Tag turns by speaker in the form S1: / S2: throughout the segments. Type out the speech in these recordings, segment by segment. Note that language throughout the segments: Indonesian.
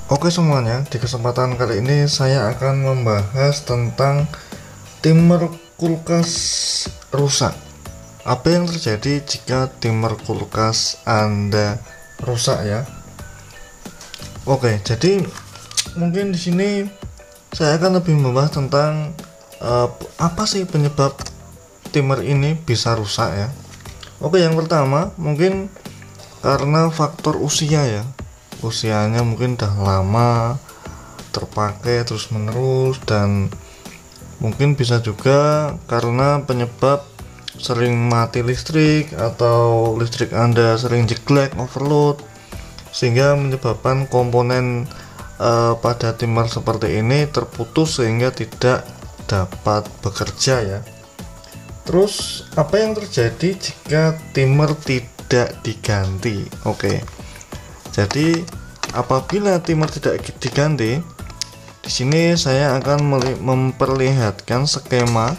S1: Oke semuanya, di kesempatan kali ini saya akan membahas tentang timer kulkas rusak. Apa yang terjadi jika timer kulkas Anda rusak ya? Oke, jadi mungkin di sini saya akan lebih membahas tentang apa sih penyebab timer ini bisa rusak ya. Oke, yang pertama mungkin karena faktor usia ya. Usianya mungkin udah lama terpakai terus menerus, dan mungkin bisa juga karena penyebab sering mati listrik atau listrik Anda sering jeglek overload, sehingga menyebabkan komponen pada timer seperti ini terputus sehingga tidak dapat bekerja ya. Terus apa yang terjadi jika timer tidak diganti? Oke. Jadi apabila timer tidak diganti, di sini saya akan memperlihatkan skema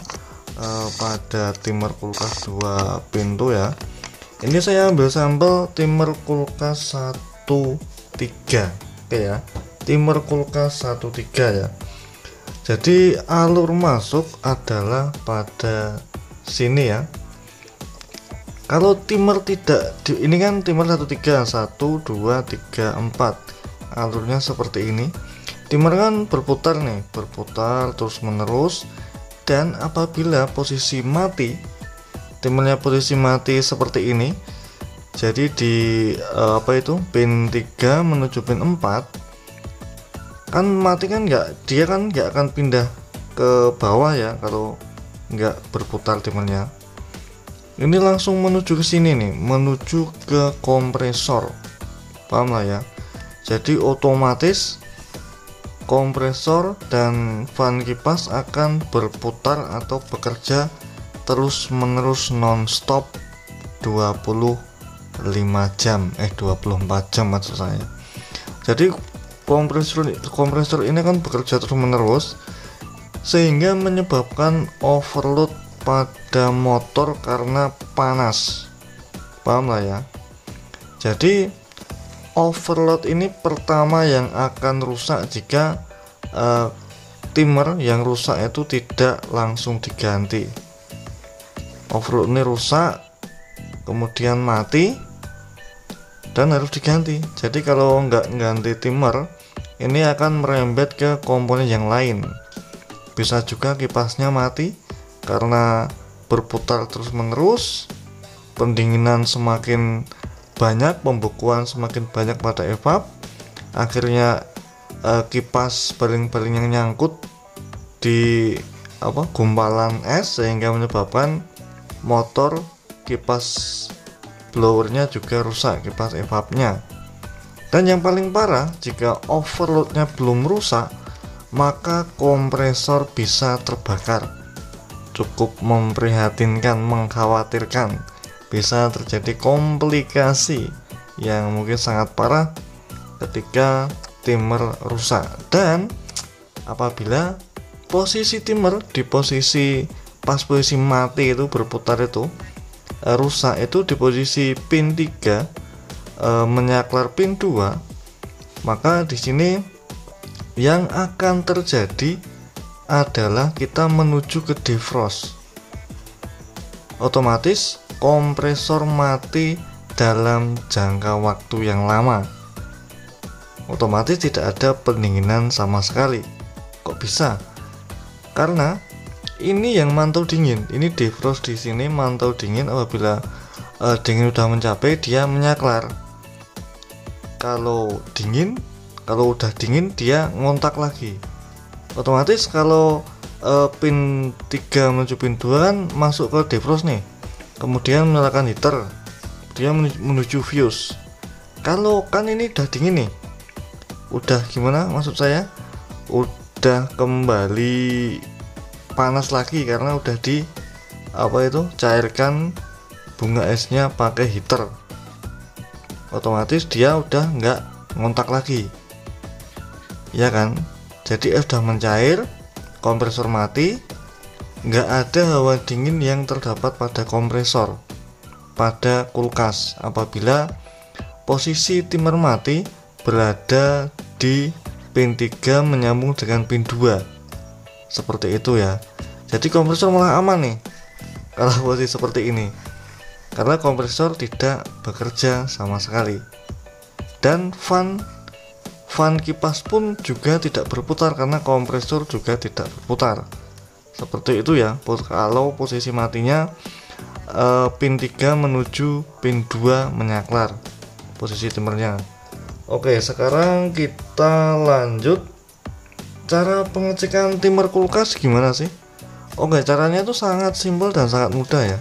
S1: pada timer kulkas 2 pintu ya. Ini saya ambil sampel timer kulkas 13. Oke ya. Timer kulkas 13 ya. Jadi alur masuk adalah pada sini ya. Kalau timer tidak ini kan timer 13, 1 2 3 4, alurnya seperti ini. Timer kan berputar nih, berputar terus menerus, dan apabila posisi mati, timernya posisi mati seperti ini, jadi di pin 3 menuju pin 4 kan mati, kan dia kan nggak akan pindah ke bawah ya kalau nggak berputar timernya. Ini langsung menuju ke sini nih, menuju ke kompresor, paham lah ya. Jadi otomatis kompresor dan fan kipas akan berputar atau bekerja terus menerus non-stop 24 jam maksud saya. Jadi kompresor ini kan bekerja terus menerus sehingga menyebabkan overload pada motor karena panas, paham lah ya. Jadi overload ini pertama yang akan rusak jika timer yang rusak itu tidak langsung diganti. Overload ini rusak, kemudian mati, dan harus diganti. Jadi kalau nggak ganti timer, ini akan merembet ke komponen yang lain. Bisa juga kipasnya mati karena berputar terus menerus, pendinginan semakin banyak, pembekuan semakin banyak pada evap, akhirnya kipas baling-baling yang nyangkut di gumpalan es sehingga menyebabkan motor kipas blowernya juga rusak, kipas evapnya. Dan yang paling parah, jika overloadnya belum rusak, maka kompresor bisa terbakar. Cukup memprihatinkan, mengkhawatirkan, bisa terjadi komplikasi yang mungkin sangat parah ketika timer rusak. Dan apabila posisi timer di posisi mati itu berputar itu rusak, itu di posisi pin 3 menyaklar pin 2, maka di sini yang akan terjadi adalah kita menuju ke defrost. Otomatis kompresor mati dalam jangka waktu yang lama. Otomatis tidak ada pendinginan sama sekali. Kok bisa? Karena ini yang mantau dingin. Ini defrost di sini mantau dingin. Apabila dingin udah mencapai, dia menyaklar. Kalau udah dingin dia ngontak lagi. Otomatis kalau pin 3 menuju pin 2 kan masuk ke defrost nih, kemudian menyalakan heater, dia menuju fuse. Kalau kan ini udah dingin nih, udah gimana maksud saya, udah kembali panas lagi karena udah cairkan bunga esnya pakai heater. Otomatis dia udah nggak ngontak lagi, ya kan. Jadi es sudah mencair, kompresor mati, nggak ada hawa dingin yang terdapat pada kompresor, pada kulkas. Apabila posisi timer mati berada di pin 3 menyambung dengan pin 2 seperti itu ya. Jadi kompresor malah aman nih kalau posisi seperti ini, karena kompresor tidak bekerja sama sekali. Dan fan kipas pun juga tidak berputar karena kompresor juga tidak berputar. Seperti itu ya kalau posisi matinya pin 3 menuju pin 2 menyaklar posisi timernya. Oke, sekarang kita lanjut cara pengecekan timer kulkas gimana sih? Oke, caranya itu sangat simpel dan sangat mudah ya.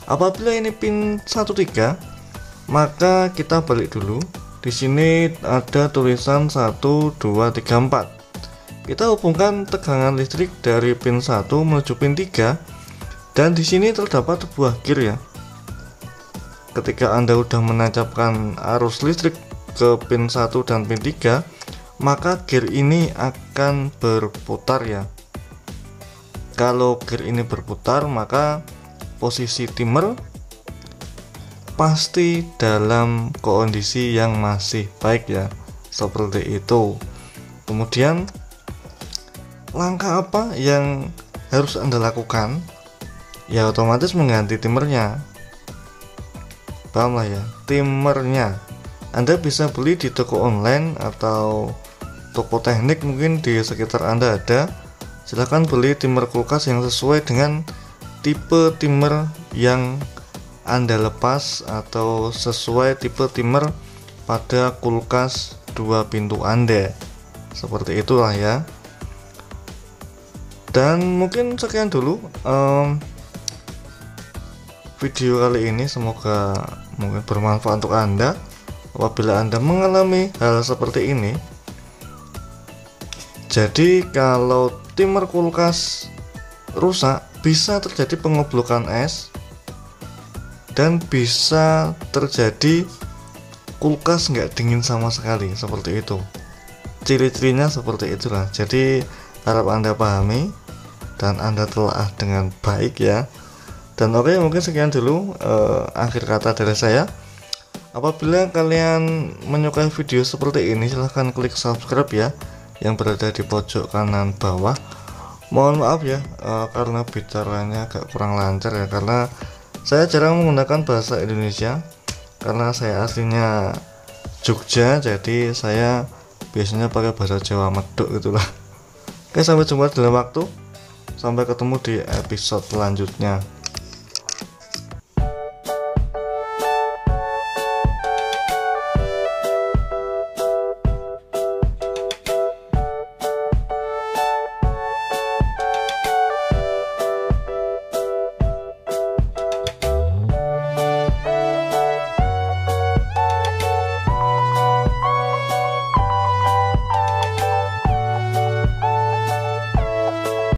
S1: Apabila ini pin 13, maka kita balik dulu. Di sini ada tulisan 1 2 3 4. Kita hubungkan tegangan listrik dari pin 1 menuju pin 3, dan di sini terdapat sebuah gear ya. Ketika Anda sudah menancapkan arus listrik ke pin 1 dan pin 3, maka gear ini akan berputar ya. Kalau gear ini berputar, maka posisi timer pasti dalam kondisi yang masih baik ya, seperti itu. Kemudian langkah apa yang harus Anda lakukan? Ya otomatis mengganti timernya. Paham lah ya, timernya Anda bisa beli di toko online atau toko teknik mungkin di sekitar Anda ada. Silahkan beli timer kulkas yang sesuai dengan tipe timer yang Anda lepas atau sesuai tipe timer pada kulkas 2 pintu Anda. Seperti itulah ya. Dan mungkin sekian dulu video kali ini, semoga mungkin bermanfaat untuk Anda. Apabila Anda mengalami hal seperti ini, jadi kalau timer kulkas rusak bisa terjadi pengoblokan es dan bisa terjadi kulkas nggak dingin sama sekali, seperti itu. Ciri-cirinya seperti itulah. Jadi harap Anda pahami dan Anda telah dengan baik ya. Dan oke, mungkin sekian dulu akhir kata dari saya. Apabila kalian menyukai video seperti ini, silahkan klik subscribe ya, yang berada di pojok kanan bawah. Mohon maaf ya karena bicaranya agak kurang lancar ya, karena saya jarang menggunakan bahasa Indonesia, karena saya aslinya Jogja, jadi saya biasanya pakai bahasa Jawa medok gitulah. Oke, sampai jumpa dalam waktu. Sampai ketemu di episode selanjutnya.